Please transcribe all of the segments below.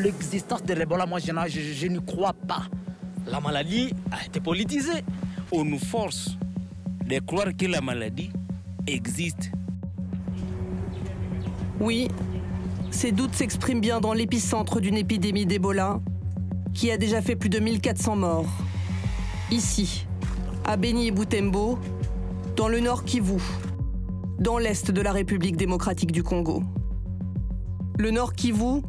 l'existence de l'Ebola, moi, je n'y crois pas. La maladie a été politisée. On nous force de croire que la maladie existe. Oui, ces doutes s'expriment bien dans l'épicentre d'une épidémie d'Ebola qui a déjà fait plus de 1400 morts. Ici, à Beni et Butembo, dans le nord Kivu, dans l'est de la République démocratique du Congo. Le nord Kivu,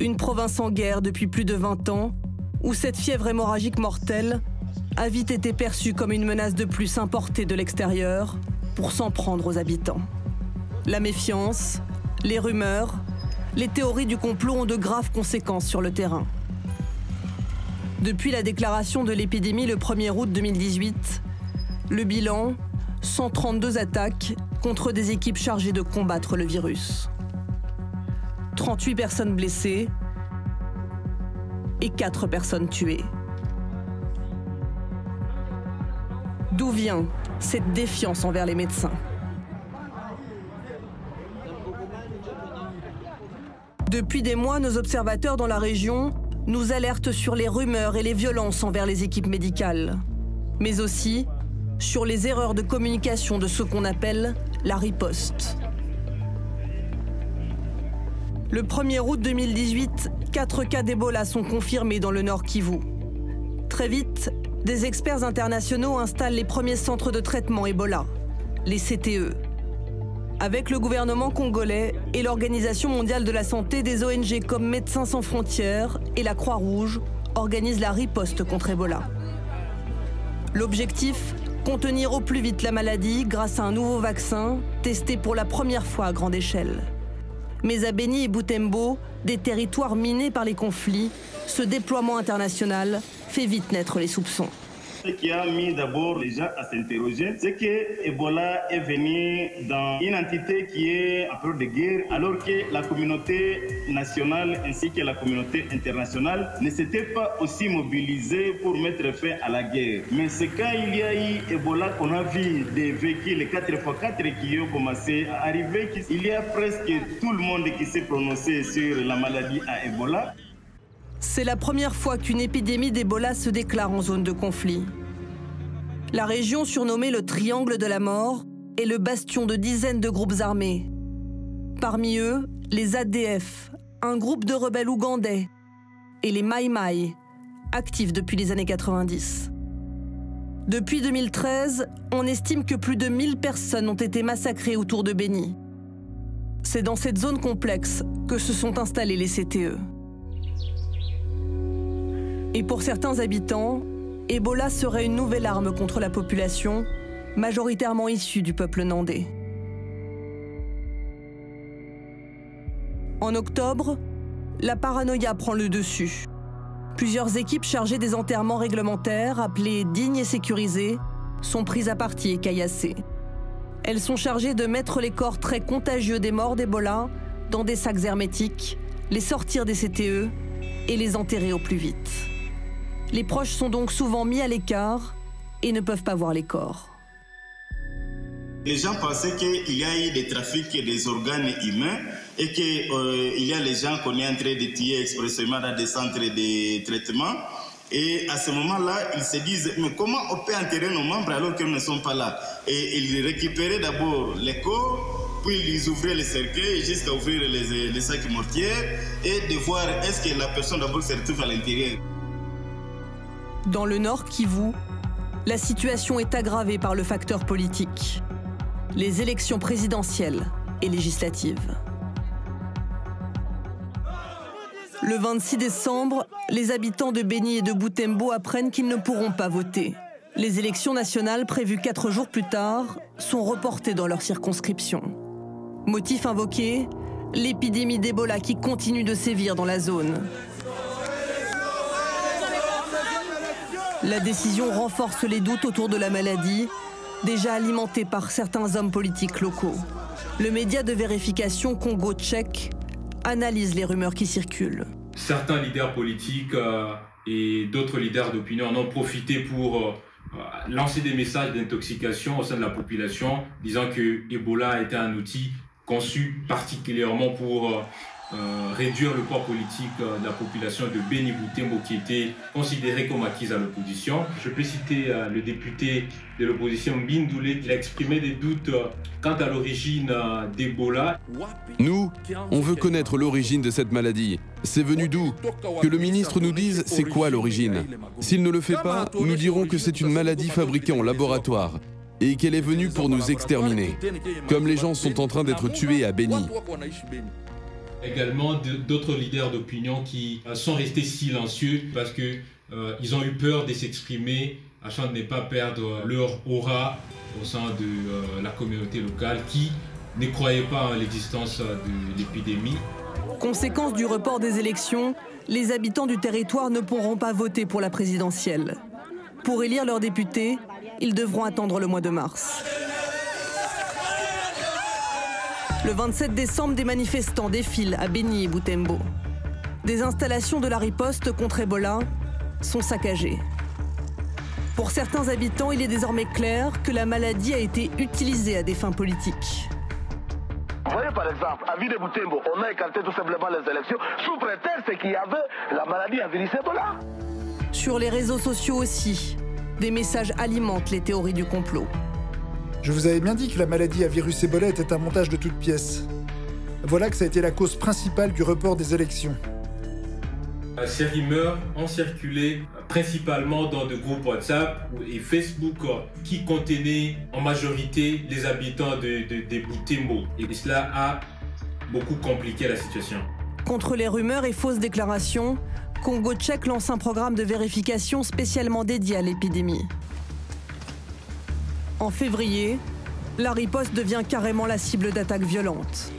une province en guerre depuis plus de 20 ans, où cette fièvre hémorragique mortelle a vite été perçue comme une menace de plus importée de l'extérieur pour s'en prendre aux habitants. La méfiance, les rumeurs, les théories du complot ont de graves conséquences sur le terrain. Depuis la déclaration de l'épidémie le 1er août 2018, le bilan, 132 attaques contre des équipes chargées de combattre le virus. 38 personnes blessées et 4 personnes tuées. D'où vient cette défiance envers les médecins? Depuis des mois, nos observateurs dans la région nous alertent sur les rumeurs et les violences envers les équipes médicales, mais aussi sur les erreurs de communication de ce qu'on appelle la riposte. Le 1er août 2018, 4 cas d'Ebola sont confirmés dans le nord Kivu. Très vite, des experts internationaux installent les premiers centres de traitement Ebola, les CTE. Avec le gouvernement congolais et l'Organisation mondiale de la santé, des ONG comme Médecins sans frontières et la Croix-Rouge organisent la riposte contre Ebola. L'objectif, contenir au plus vite la maladie grâce à un nouveau vaccin testé pour la première fois à grande échelle. Mais à Beni et Butembo, des territoires minés par les conflits, ce déploiement international fait vite naître les soupçons. Ce qui a mis d'abord les gens à s'interroger, c'est que Ebola est venu dans une entité qui est en période de guerre, alors que la communauté nationale ainsi que la communauté internationale ne s'étaient pas aussi mobilisées pour mettre fin à la guerre. Mais c'est quand il y a eu Ebola qu'on a vu des véhicules 4x4 qui ont commencé à arriver. Il y a presque tout le monde qui s'est prononcé sur la maladie à Ebola. C'est la première fois qu'une épidémie d'Ebola se déclare en zone de conflit. La région surnommée le Triangle de la Mort est le bastion de dizaines de groupes armés. Parmi eux, les ADF, un groupe de rebelles ougandais, et les Mai Mai, actifs depuis les années 90. Depuis 2013, on estime que plus de 1000 personnes ont été massacrées autour de Beni. C'est dans cette zone complexe que se sont installés les CTE. Et pour certains habitants, Ebola serait une nouvelle arme contre la population, majoritairement issue du peuple nandais. En octobre, la paranoïa prend le dessus. Plusieurs équipes chargées des enterrements réglementaires, appelées dignes et sécurisés, sont prises à partie et caillassées. Elles sont chargées de mettre les corps très contagieux des morts d'Ebola dans des sacs hermétiques, les sortir des CTE et les enterrer au plus vite. Les proches sont donc souvent mis à l'écart et ne peuvent pas voir les corps. Les gens pensaient qu'il y a eu des trafics des organes humains et qu'il y a les gens qu'on est en train de tuer expressément dans des centres de traitement. Et à ce moment-là, ils se disent, mais comment on peut enterrer nos membres alors qu'ils ne sont pas là? Et ils récupéraient d'abord les corps, puis ils ouvraient les cercueils jusqu'à ouvrir les sacs mortiers et de voir est-ce que la personne d'abord se retrouve à l'intérieur. Dans le nord Kivu, la situation est aggravée par le facteur politique. Les élections présidentielles et législatives. Le 26 décembre, les habitants de Beni et de Butembo apprennent qu'ils ne pourront pas voter. Les élections nationales prévues 4 jours plus tard sont reportées dans leur circonscription. Motif invoqué, l'épidémie d'Ebola qui continue de sévir dans la zone. La décision renforce les doutes autour de la maladie, déjà alimentée par certains hommes politiques locaux. Le média de vérification congo-tchèque analyse les rumeurs qui circulent. Certains leaders politiques et d'autres leaders d'opinion en ont profité pour lancer des messages d'intoxication au sein de la population, disant que Ebola était un outil conçu particulièrement pour réduire le poids politique de la population de Béni Boutembo qui était considérée comme acquise à l'opposition. Je peux citer le député de l'opposition Bindoulé qui a exprimé des doutes quant à l'origine d'Ebola. Nous, on veut connaître l'origine de cette maladie. C'est venu d'où? Que le ministre nous dise c'est quoi l'origine. S'il ne le fait pas, nous dirons que c'est une maladie fabriquée en laboratoire et qu'elle est venue pour nous exterminer, comme les gens sont en train d'être tués à Béni. Également d'autres leaders d'opinion qui sont restés silencieux parce qu'ils ont eu peur de s'exprimer afin de ne pas perdre leur aura au sein de la communauté locale qui ne croyait pas en l'existence de l'épidémie. Conséquence du report des élections, les habitants du territoire ne pourront pas voter pour la présidentielle. Pour élire leurs députés, ils devront attendre le mois de mars. Le 27 décembre, des manifestants défilent à Béni et Boutembo. Des installations de la riposte contre Ebola sont saccagées. Pour certains habitants, il est désormais clair que la maladie a été utilisée à des fins politiques. Vous voyez par exemple, à Béni et Boutembo, on a écarté tout simplement les élections sous prétexte qu'il y avait la maladie à virus Ebola. Sur les réseaux sociaux aussi, des messages alimentent les théories du complot. Je vous avais bien dit que la maladie à virus Ebola était un montage de toutes pièces. Voilà que ça a été la cause principale du report des élections. Ces rumeurs ont circulé principalement dans des groupes WhatsApp et Facebook qui contenaient en majorité les habitants de Boutembo. Et cela a beaucoup compliqué la situation. Contre les rumeurs et fausses déclarations, Congo Tchèque lance un programme de vérification spécialement dédié à l'épidémie. En février, la riposte devient carrément la cible d'attaques violentes.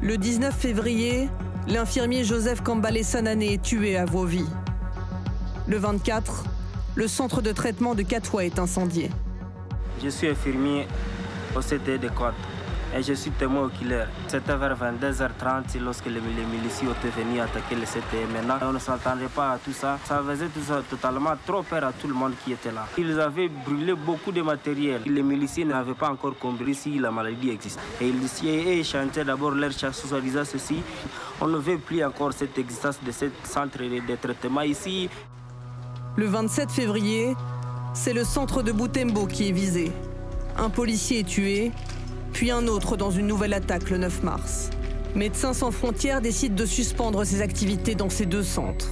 Le 19 février, l'infirmier Joseph Kambale Sanané est tué à Vovi. Le 24, le centre de traitement de Katwa est incendié. Je suis infirmier au CTE de Côte et je suis témoin oculaire. C'était vers 22h30 lorsque les miliciens étaient venus attaquer le CTE. Maintenant, on ne s'attendait pas à tout ça. Ça faisait tout ça totalement trop peur à tout le monde qui était là. Ils avaient brûlé beaucoup de matériel. Les miliciens n'avaient pas encore compris si la maladie existe. Et ils chantaient d'abord leur chanson en disant ceci. On ne veut plus encore cette existence de ce centre de traitement ici. Le 27 février, c'est le centre de Boutembo qui est visé. Un policier est tué, puis un autre dans une nouvelle attaque le 9 mars. Médecins sans frontières décident de suspendre ses activités dans ces deux centres.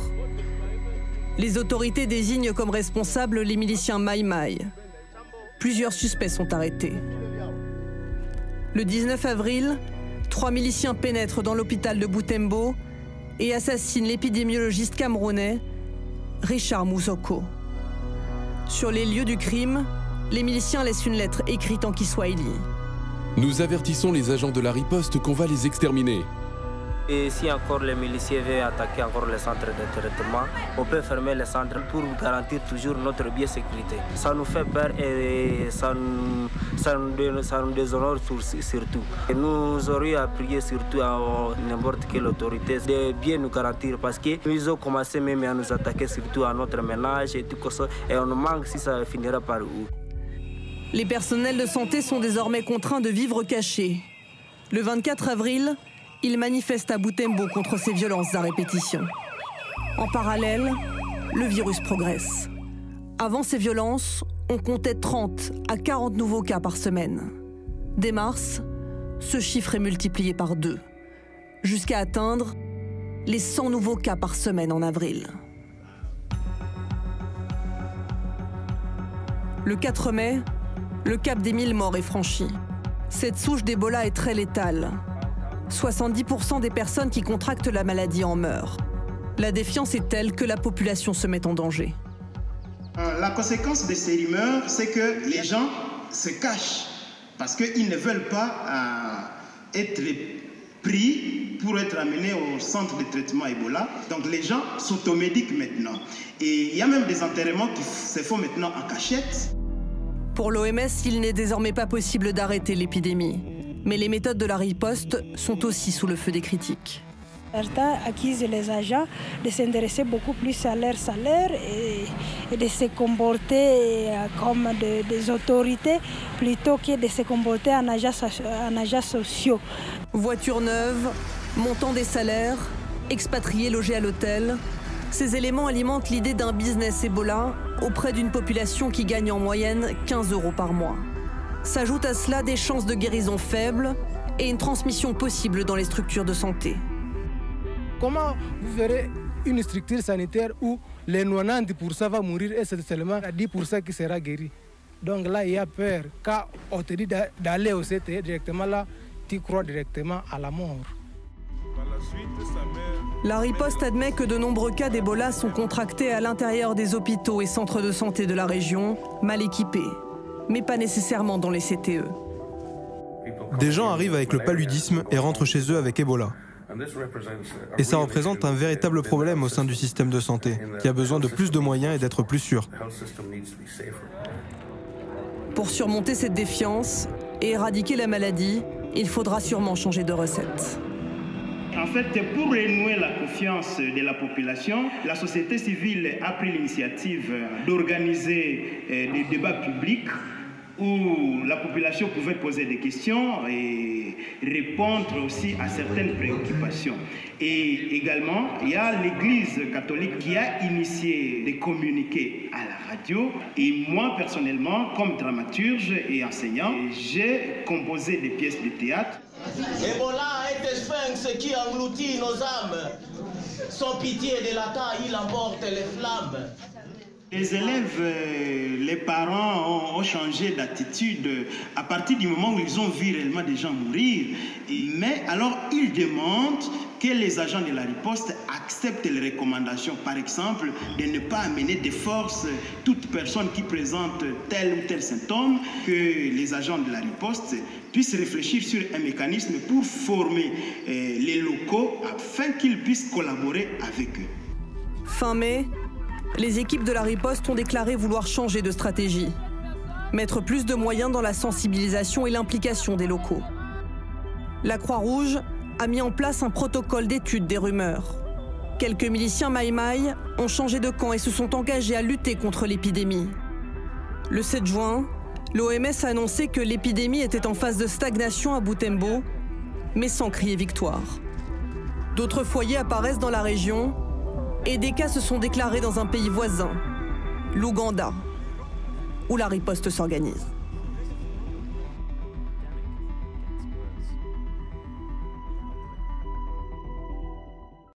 Les autorités désignent comme responsables les miliciens Maï Maï. Plusieurs suspects sont arrêtés. Le 19 avril, 3 miliciens pénètrent dans l'hôpital de Boutembo et assassinent l'épidémiologiste camerounais Richard Mousoko. Sur les lieux du crime, les miliciens laissent une lettre écrite en kiswahili. Nous avertissons les agents de la riposte qu'on va les exterminer. Et si encore les miliciens veulent attaquer encore les centres de traitement, on peut fermer les centres pour garantir toujours notre biosécurité. Ça nous fait peur et ça nous déshonore surtout. Et nous aurions à prier surtout à n'importe quelle autorité de bien nous garantir parce qu'ils ont commencé même à nous attaquer surtout à notre ménage et tout ça. Et on manque si ça finira par où. Les personnels de santé sont désormais contraints de vivre cachés. Le 24 avril, ils manifestent à Boutembo contre ces violences à répétition. En parallèle, le virus progresse. Avant ces violences, on comptait 30 à 40 nouveaux cas par semaine. Dès mars, ce chiffre est multiplié par 2, jusqu'à atteindre les 100 nouveaux cas par semaine en avril. Le 4 mai, le cap des 1000 morts est franchi. Cette souche d'Ebola est très létale. 70% des personnes qui contractent la maladie en meurent. La défiance est telle que la population se met en danger. La conséquence de ces rumeurs, c'est que les gens se cachent parce qu'ils ne veulent pas être pris pour être amenés au centre de traitement Ebola. Donc les gens s'automédiquent maintenant. Et il y a même des enterrements qui se font maintenant en cachette. Pour l'OMS, il n'est désormais pas possible d'arrêter l'épidémie. Mais les méthodes de la riposte sont aussi sous le feu des critiques. Certains accusent les agents de s'intéresser beaucoup plus à leur salaire et de se comporter comme des autorités plutôt que de se comporter en agents sociaux. Voitures neuves, montant des salaires, expatriés logés à l'hôtel, ces éléments alimentent l'idée d'un business Ebola auprès d'une population qui gagne en moyenne 15 € par mois. S'ajoutent à cela des chances de guérison faibles et une transmission possible dans les structures de santé. Comment vous verrez une structure sanitaire où les 90% vont mourir et c'est seulement 10% qui sera guéri? Donc là, il y a peur. Quand on te dit d'aller au CTE directement là, tu crois directement à la mort. La riposte admet que de nombreux cas d'Ebola sont contractés à l'intérieur des hôpitaux et centres de santé de la région, mal équipés, mais pas nécessairement dans les CTE. Des gens arrivent avec le paludisme et rentrent chez eux avec Ebola. Et ça représente un véritable problème au sein du système de santé, qui a besoin de plus de moyens et d'être plus sûr. Pour surmonter cette défiance et éradiquer la maladie, il faudra sûrement changer de recette. En fait, pour renouer la confiance de la population, la société civile a pris l'initiative d'organiser des débats publics où la population pouvait poser des questions et répondre aussi à certaines préoccupations. Et également, il y a l'Église catholique qui a initié des communiqués à la radio. Et moi, personnellement, comme dramaturge et enseignant, j'ai composé des pièces de théâtre. Ebola est un sphinx qui engloutit nos âmes. Sans pitié de la taille, il emporte les flammes. Les élèves, les parents ont changé d'attitude à partir du moment où ils ont vu réellement des gens mourir. Mais alors, ils demandent que les agents de la riposte acceptent les recommandations. Par exemple, de ne pas amener de force toute personne qui présente tel ou tel symptôme, que les agents de la riposte puissent réfléchir sur un mécanisme pour former les locaux afin qu'ils puissent collaborer avec eux. Fin mai, les équipes de la riposte ont déclaré vouloir changer de stratégie, mettre plus de moyens dans la sensibilisation et l'implication des locaux. La Croix-Rouge a mis en place un protocole d'étude des rumeurs. Quelques miliciens Maï-Maï ont changé de camp et se sont engagés à lutter contre l'épidémie. Le 7 juin, l'OMS a annoncé que l'épidémie était en phase de stagnation à Butembo, mais sans crier victoire. D'autres foyers apparaissent dans la région et des cas se sont déclarés dans un pays voisin, l'Ouganda, où la riposte s'organise.